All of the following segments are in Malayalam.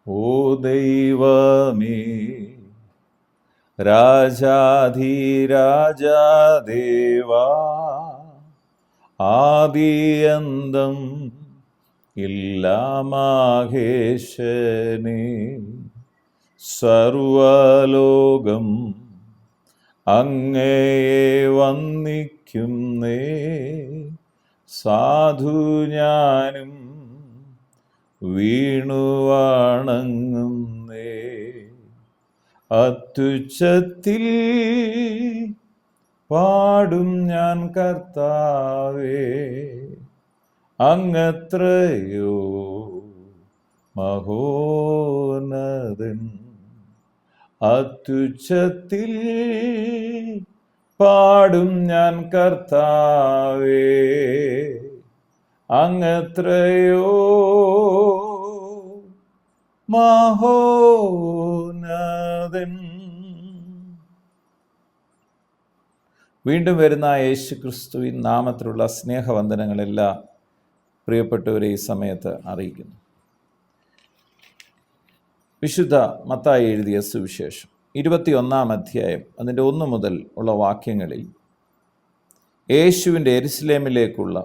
ഓ ദൈവമേ, രാജാധിരാജാദേവാ, ആദിയന്തം ഇല്ലാ മഹേശനേ, സർവലോകം അങ്ങയെ വന്ദിക്കുന്നേ, സാധു ഞാനും വീണു വണങ്ങുന്നേ. അത്യുച്ചത്തിൽ പാടും ഞാൻ കർത്താവേ, അങ്ങത്രയോ മഹോന്നതൻ. അത്യുച്ചത്തിൽ പാടും ഞാൻ കർത്താവേ, അങ്ങത്രയോ മഹോന്നതൻ. വീണ്ടും വരുന്ന യേശു ക്രിസ്തുവിൻ നാമത്തിലുള്ള സ്നേഹവന്ദനങ്ങളെല്ലാം പ്രിയപ്പെട്ടവരെ ഈ സമയത്ത് അറിയിക്കുന്നു. വിശുദ്ധ മത്തായി എഴുതിയ സുവിശേഷം 21 അധ്യായം അതിൻ്റെ 1 മുതൽ ഉള്ള വാക്യങ്ങളിൽ യേശുവിൻ്റെ യെരുശലേമിലേക്കുള്ള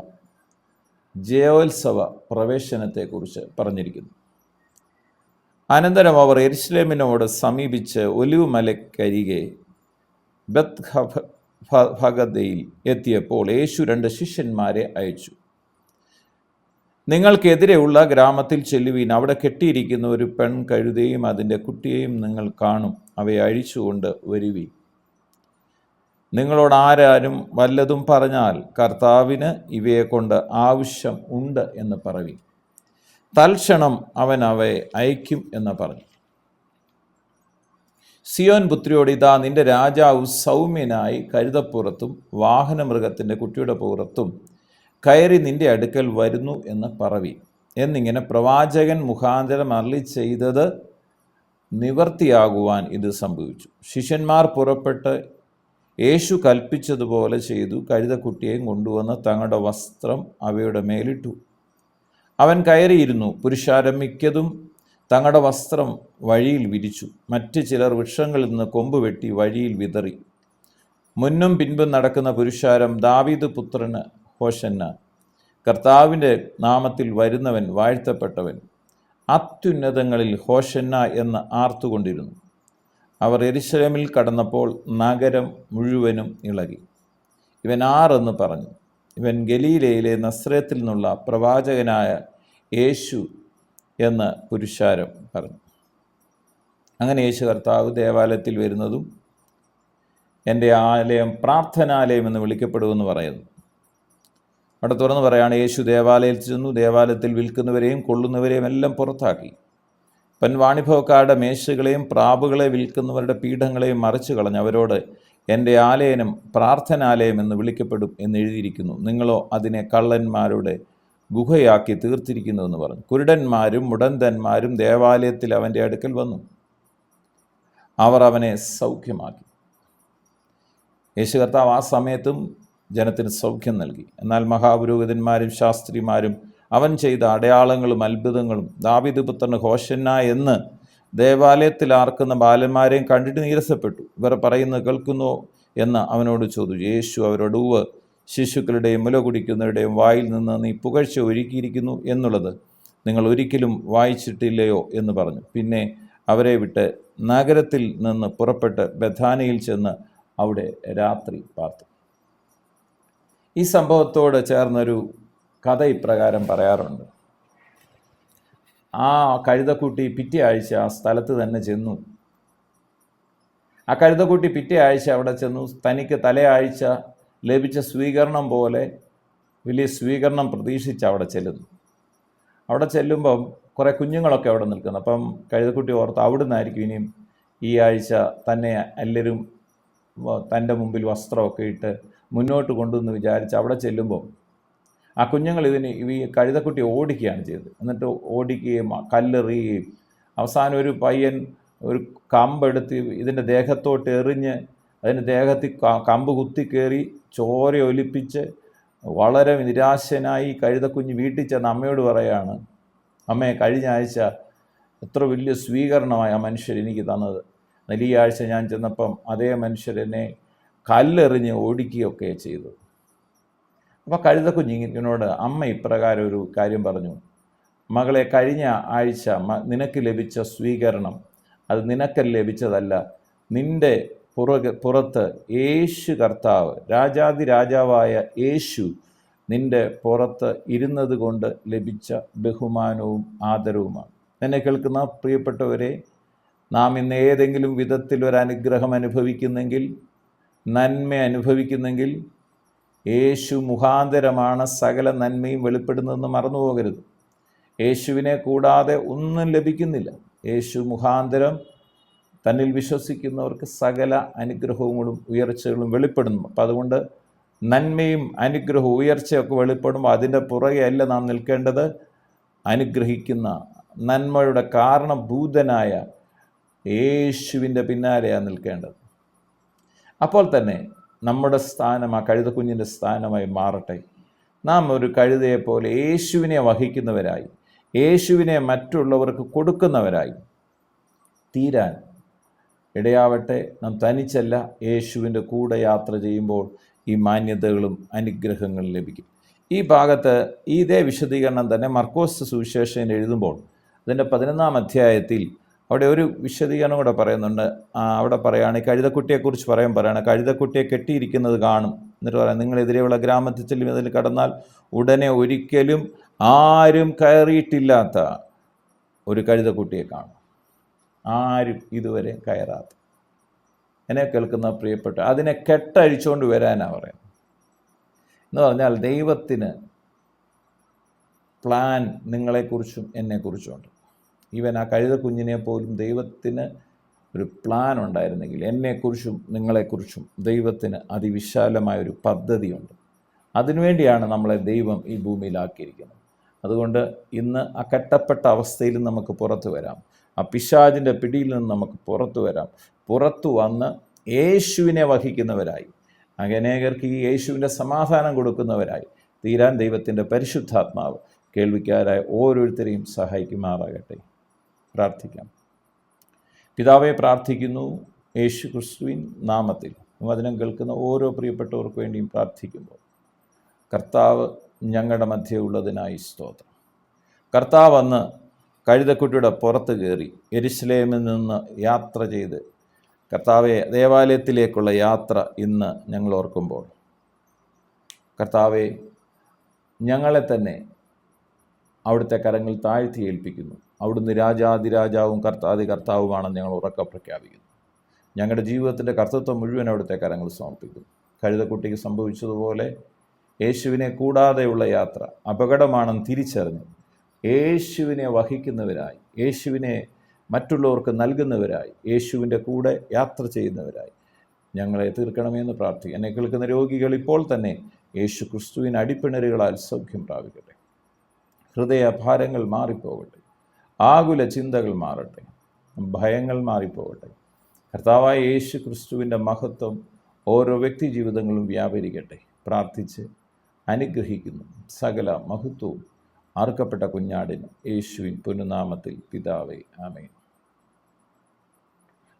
ജയോത്സവ പ്രവേശനത്തെക്കുറിച്ച് പറഞ്ഞിരിക്കുന്നു. അനന്തരം അവർ യെരുശലേമിനോട് സമീപിച്ച് ഒലിവ് മലക്കരികെ ബത്ഫഗദയിൽ എത്തിയപ്പോൾ യേശു 2 ശിഷ്യന്മാരെ അയച്ചു. നിങ്ങൾക്കെതിരെയുള്ള ഗ്രാമത്തിൽ ചെല്ലുവീൻ, അവിടെ കെട്ടിയിരിക്കുന്ന ഒരു പെൺകഴുതയും അതിൻ്റെ കുട്ടിയെയും നിങ്ങൾ കാണും. അവയെ അഴിച്ചുകൊണ്ട് വരുവീൻ. നിങ്ങളോട് ആരാരും വല്ലതും പറഞ്ഞാൽ കർത്താവിന് ഇവയെ കൊണ്ട് ആവശ്യം ഉണ്ട് എന്ന് പറവീൻ. തൽക്ഷണം അവൻ അവയെ അയക്കും എന്ന് പറഞ്ഞു. സിയോൻ പുത്രിയോട്, ഇതാ നിന്റെ രാജാവ് സൗമ്യനായി കഴുതപ്പുറത്തും വാഹനമൃഗത്തിൻ്റെ കുട്ടിയുടെ പുറത്തും കയറി നിന്റെ അടുക്കൽ വരുന്നു എന്ന് പറവീൻ എന്നിങ്ങനെ പ്രവാചകൻ മുഖാന്തരം അരുളി ചെയ്തത് നിവർത്തിയാകുവാൻ ഇത് സംഭവിച്ചു. ശിഷ്യന്മാർ പുറപ്പെട്ട് യേശു കൽപ്പിച്ചതുപോലെ ചെയ്തു. കഴുതക്കുട്ടിയെയും കൊണ്ടുവന്ന് തങ്ങളുടെ വസ്ത്രം അവയുടെ മേലിട്ടു. അവൻ കയറിയിരുന്നു. പുരുഷാരം മിക്കതും തങ്ങളുടെ വസ്ത്രം വഴിയിൽ വിരിച്ചു. മറ്റ് ചിലർ വൃക്ഷങ്ങളിൽ നിന്ന് കൊമ്പ് വെട്ടി വഴിയിൽ വിതറി. മുന്നും പിൻപും നടക്കുന്ന പുരുഷാരം, ദാവീദ് പുത്രന് ഹോശന്ന, കർത്താവിൻ്റെ നാമത്തിൽ വരുന്നവൻ വാഴ്ത്തപ്പെട്ടവൻ, അത്യുന്നതങ്ങളിൽ ഹോശന്ന എന്ന് ആർത്തുകൊണ്ടിരുന്നു. അവർ യെരുശലേമിൽ കടന്നപ്പോൾ നഗരം മുഴുവനും ഇളകി. ഇവൻ ആരെന്ന് പറഞ്ഞു. ഇവൻ ഗലീലയിലെ നസ്രത്തിൽ നിന്നുള്ള പ്രവാചകനായ യേശു എന്ന് പുരുഷാരം പറഞ്ഞു. അങ്ങനെ യേശു കർത്താവ് ദേവാലയത്തിൽ വരുന്നതും എൻ്റെ ആലയം പ്രാർത്ഥനാലയം എന്ന് വിളിക്കപ്പെടുമെന്ന് പറയുന്നു. അവിടെ തുറന്ന് പറയാണ്, യേശു ദേവാലയത്തിൽ ചെന്നു. ദേവാലയത്തിൽ വിൽക്കുന്നവരെയും കൊള്ളുന്നവരെയും എല്ലാം പുറത്താക്കി. വാണിഭവക്കാരുടെ മേശകളെയും പ്രാവുകളെ വിൽക്കുന്നവരുടെ പീഠങ്ങളെയും മറിച്ചു കളഞ്ഞ് അവരോട്, എൻ്റെ ആലയം പ്രാർത്ഥനാലയം എന്ന് വിളിക്കപ്പെടും എന്നെഴുതിയിരിക്കുന്നു. നിങ്ങളോ അതിനെ കള്ളന്മാരുടെ ഗുഹയാക്കി തീർത്തിരിക്കുന്നുവെന്ന് പറഞ്ഞു. കുരുടന്മാരും മുടന്തന്മാരും ദേവാലയത്തിൽ അവൻ്റെ അടുക്കൽ വന്നു. അവർ അവനെ സൗഖ്യമാക്കി. യേശു കർത്താവ് ആ സമയത്തും ജനത്തിന് സൗഖ്യം നൽകി. എന്നാൽ മഹാപുരോഹിതന്മാരും ശാസ്ത്രിമാരും അവൻ ചെയ്ത അടയാളങ്ങളും അത്ഭുതങ്ങളും, ദാവീദ് പുത്രന് ഹോശന്ന എന്ന് ദേവാലയത്തിൽ ആർക്കുന്ന ബാലന്മാരെയും കണ്ടിട്ട് നീരസപ്പെട്ടു. ഇവർ പറയുന്നത് കേൾക്കുന്നോ എന്ന് അവനോട് ചോദിച്ചു. യേശു അവരോട്, ഉവ്വ്, ശിശുക്കളുടെയും മുല കുടിക്കുന്നവരുടെയും വായിൽ നിന്ന് നീ പുകഴ്ച ഒരുക്കിയിരിക്കുന്നു എന്നുള്ളത് നിങ്ങൾ ഒരിക്കലും വായിച്ചിട്ടില്ലയോ എന്ന് പറഞ്ഞു. പിന്നെ അവരെ വിട്ട് നഗരത്തിൽ നിന്ന് പുറപ്പെട്ട് ബഥാനിയിൽ ചെന്ന് അവിടെ രാത്രി പാർത്തു. ഈ സംഭവത്തോട് ചേർന്നൊരു കഥ ഇപ്രകാരം പറയാറുണ്ട്. ആ കഴുതക്കുട്ടി പിറ്റേ ആഴ്ച ആ സ്ഥലത്ത് തന്നെ ചെന്നു. ആ കഴുതക്കുട്ടി പിറ്റേ ആഴ്ച അവിടെ ചെന്നു. തനിക്ക് തലയാഴ്ച ലഭിച്ച സ്വീകരണം പോലെ വലിയ സ്വീകരണം പ്രതീക്ഷിച്ച് അവിടെ ചെല്ലുന്നു. അവിടെ ചെല്ലുമ്പം കുറേ കുഞ്ഞുങ്ങളൊക്കെ അവിടെ നിൽക്കുന്നു. അപ്പം കഴുതക്കുട്ടി ഓർത്ത് അവിടെ നിന്നായിരിക്കും ഇനിയും ഈ ആഴ്ച തന്നെ എല്ലാവരും തൻ്റെ മുമ്പിൽ വസ്ത്രമൊക്കെ ഇട്ട് മുന്നോട്ട് കൊണ്ടുവന്ന് വിചാരിച്ച് അവിടെ ചെല്ലുമ്പോൾ ആ കുഞ്ഞുങ്ങൾ ഈ കഴുതക്കുട്ടി ഓടിക്കുകയാണ് ചെയ്തത്. എന്നിട്ട് ഓടിക്കുകയും കല്ലെറിയുകയും അവസാനം ഒരു പയ്യൻ ഒരു കമ്പെടുത്ത് ഇതിൻ്റെ ദേഹത്തോട്ട് എറിഞ്ഞ് അതിൻ്റെ ദേഹത്തിൽ കമ്പ് കുത്തിക്കയറി ചോര ഒലിപ്പിച്ച് വളരെ നിരാശനായി കഴുതക്കുഞ്ഞ് വീട്ടിൽ ചെന്ന് അമ്മയോട് പറയാണ്, അമ്മേ, കഴിഞ്ഞ ആഴ്ച എത്ര വലിയ സ്വീകരണമായ ആ മനുഷ്യർ എനിക്ക് തന്നത്. ഈ ആഴ്ച ഞാൻ ചെന്നപ്പം അതേ മനുഷ്യരെന്നെ കല്ലെറിഞ്ഞ് ഓടിക്കുകയൊക്കെ ചെയ്തു. അപ്പോൾ കഴുതക്കുഞ്ഞിനോട് അമ്മ ഇപ്രകാരം ഒരു കാര്യം പറഞ്ഞു: മകളെ, കഴിഞ്ഞ ആഴ്ച നിനക്ക് ലഭിച്ച സ്വീകരണം അത് നിനക്ക് ലഭിച്ചതല്ല, നിൻ്റെ പുറത്ത് യേശു കർത്താവ്, രാജാതിരാജാവായ യേശു നിൻ്റെ പുറത്ത് ഇരുന്നത് കൊണ്ട് ലഭിച്ച ബഹുമാനവും ആദരവുമാണ്. എന്നെ കേൾക്കുന്ന പ്രിയപ്പെട്ടവരെ, നാം ഇന്ന് ഏതെങ്കിലും വിധത്തിൽ ഒരു അനുഗ്രഹം അനുഭവിക്കുന്നെങ്കിൽ, നന്മ അനുഭവിക്കുന്നെങ്കിൽ, യേശു മുഖാന്തരമാണ് സകല നന്മയും വെളിപ്പെടുന്നതെന്ന് മറന്നു പോകരുത്. യേശുവിനെ കൂടാതെ ഒന്നും ലഭിക്കുന്നില്ല. യേശു മുഖാന്തരം തന്നിൽ വിശ്വസിക്കുന്നവർക്ക് സകല അനുഗ്രഹങ്ങളും ഉയർച്ചകളും വെളിപ്പെടുന്നു. അപ്പം അതുകൊണ്ട് നന്മയും അനുഗ്രഹവും ഉയർച്ചയൊക്കെ വെളിപ്പെടുമ്പോൾ അതിൻ്റെ പുറകെ അല്ല നാം നിൽക്കേണ്ടത്. അനുഗ്രഹിക്കുന്ന നന്മയുടെ കാരണഭൂതനായ യേശുവിൻ്റെ പിന്നാലെയാണ് നിൽക്കേണ്ടത്. അപ്പോൾ തന്നെ നമ്മുടെ സ്ഥാനം ആ കഴുതക്കുഞ്ഞിൻ്റെ സ്ഥാനമായി മാറട്ടെ. നാം ഒരു കഴുതയെപ്പോലെ യേശുവിനെ വഹിക്കുന്നവരായി, യേശുവിനെ മറ്റുള്ളവർക്ക് കൊടുക്കുന്നവരായി തീരാൻ ഇടയാവട്ടെ. നാം തനിച്ചല്ല, യേശുവിൻ്റെ കൂടെ യാത്ര ചെയ്യുമ്പോൾ ഈ മാന്യതകളും അനുഗ്രഹങ്ങളും ലഭിക്കും. ഈ ഭാഗത്ത് ഇതേ വിശദീകരണം തന്നെ മർക്കോസ് സുവിശേഷം എഴുതുമ്പോൾ അതിൻ്റെ 11-ാം അധ്യായത്തിൽ അവിടെ ഒരു വിശദീകരണം കൂടെ പറയുന്നുണ്ട്. അവിടെ പറയുകയാണ്, ഈ കഴുതക്കുട്ടിയെക്കുറിച്ച് പറയാണ്, കഴുതക്കുട്ടിയെ കെട്ടിയിരിക്കുന്നത് കാണും. എന്നിട്ട് പറയാം, നിങ്ങളെതിരെയുള്ള ഗ്രാമത്തിൽ ചെല്ലും, അതിൽ കടന്നാൽ ഉടനെ ഒരിക്കലും ആരും കയറിയിട്ടില്ലാത്ത ഒരു കഴുതക്കുട്ടിയെ കാണും. ആരും ഇതുവരെ കയറാത്ത. എന്നെ കേൾക്കുന്ന പ്രിയപ്പെട്ട, അതിനെ കെട്ടഴിച്ചുകൊണ്ട് വരാനാണ് പറയുന്നത്. എന്ന് പറഞ്ഞാൽ ദൈവത്തിന് പ്ലാൻ നിങ്ങളെക്കുറിച്ചും എന്നെക്കുറിച്ചുമുണ്ട്. ഈവൻ ആ കഴുതക്കുഞ്ഞിനെ പോലും ദൈവത്തിന് ഒരു പ്ലാൻ ഉണ്ടായിരുന്നെങ്കിൽ എന്നെക്കുറിച്ചും നിങ്ങളെക്കുറിച്ചും ദൈവത്തിന് അതിവിശാലമായൊരു പദ്ധതിയുണ്ട്. അതിനുവേണ്ടിയാണ് നമ്മളെ ദൈവം ഈ ഭൂമിയിലാക്കിയിരിക്കുന്നത്. അതുകൊണ്ട് ഇന്ന് ആ കെട്ടപ്പെട്ട അവസ്ഥയിൽ നമുക്ക് പുറത്തു വരാം. ആ പിശാചിൻ്റെ പിടിയിൽ നിന്ന് നമുക്ക് പുറത്തു വരാം. പുറത്തു വന്ന് യേശുവിനെ വഹിക്കുന്നവരായി, അനേകർക്ക് ഈ യേശുവിൻ്റെ സമാധാനം കൊടുക്കുന്നവരായി തീരാൻ ദൈവത്തിൻ്റെ പരിശുദ്ധാത്മാവ് കേൾവിക്കാരായ ഓരോരുത്തരെയും സഹായിക്കുമാറാകട്ടെ. പ്രാർത്ഥിക്കാം. പിതാവെ, പ്രാർത്ഥിക്കുന്നു യേശു ക്രിസ്തുവിൻ നാമത്തിൽ. വചനം കേൾക്കുന്ന ഓരോ പ്രിയപ്പെട്ടവർക്ക് വേണ്ടിയും പ്രാർത്ഥിക്കുമ്പോൾ, കർത്താവ് ഞങ്ങളുടെ മധ്യേ ഉള്ളതിനായി സ്തോത്രം. കർത്താവ് അന്ന് കഴുതക്കുട്ടിയുടെ പുറത്ത് കയറി യെരുശലേമിൽ നിന്ന് യാത്ര ചെയ്ത് കർത്താവെ ദേവാലയത്തിലേക്കുള്ള യാത്ര ഇന്ന് ഞങ്ങൾ ഓർക്കുമ്പോൾ, കർത്താവെ ഞങ്ങളെ തന്നെ അവിടുത്തെ കരങ്ങൾ താഴ്ത്തി ഏൽപ്പിക്കുന്നു. അവിടുന്ന് രാജാതിരാജാവും കർത്താവുമാണെന്ന് ഞങ്ങൾ ഉറക്കെ പ്രഖ്യാപിക്കുന്നു. ഞങ്ങളുടെ ജീവിതത്തിൻ്റെ കർത്തൃത്വം മുഴുവൻ അവിടുത്തെ കരങ്ങൾ സമർപ്പിക്കുന്നു. കഴുതക്കുട്ടിക്ക് സംഭവിച്ചതുപോലെ യേശുവിനെ കൂടാതെയുള്ള യാത്ര അപകടമാണെന്ന് തിരിച്ചറിഞ്ഞ് യേശുവിനെ വഹിക്കുന്നവരായി, യേശുവിനെ മറ്റുള്ളവർക്ക് നൽകുന്നവരായി, യേശുവിൻ്റെ കൂടെ യാത്ര ചെയ്യുന്നവരായി ഞങ്ങളെ തീർക്കണമെന്ന് പ്രാർത്ഥിക്കുക. എന്നെ കേൾക്കുന്ന രോഗികൾ ഇപ്പോൾ തന്നെ യേശു ക്രിസ്തുവിന് അടിപ്പിണരുകളാൽ സൗഖ്യം പ്രാപിക്കട്ടെ. ഹൃദയഭാരങ്ങൾ മാറിപ്പോകട്ടെ, ആകുല ചിന്തകൾ മാറട്ടെ, ഭയങ്ങൾ മാറിപ്പോകട്ടെ. കർത്താവായ യേശു ക്രിസ്തുവിൻ്റെ മഹത്വം ഓരോ വ്യക്തി ജീവിതങ്ങളും വ്യാപരിക്കട്ടെ. പ്രാർത്ഥിച്ച് അനുഗ്രഹിക്കുന്നു. സകല മഹത്വവും അറുക്കപ്പെട്ട കുഞ്ഞാടിന് യേശുവിൻ പൊന്നുനാമത്തിൽ പിതാവേ, ആമേൻ.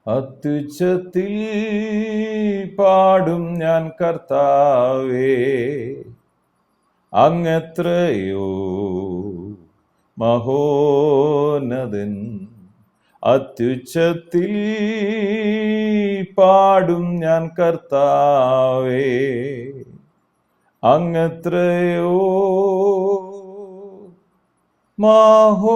അത്യുച്ചത്തിൽ പാടും ഞാൻ കർത്താവേ, അങ്ങെത്രയോ മഹോന്നതൻ. അത്യുച്ചത്തിൽ പാടും ഞാൻ കർത്താവേ, അങ്ങെത്രയോ മഹോന്നതൻ.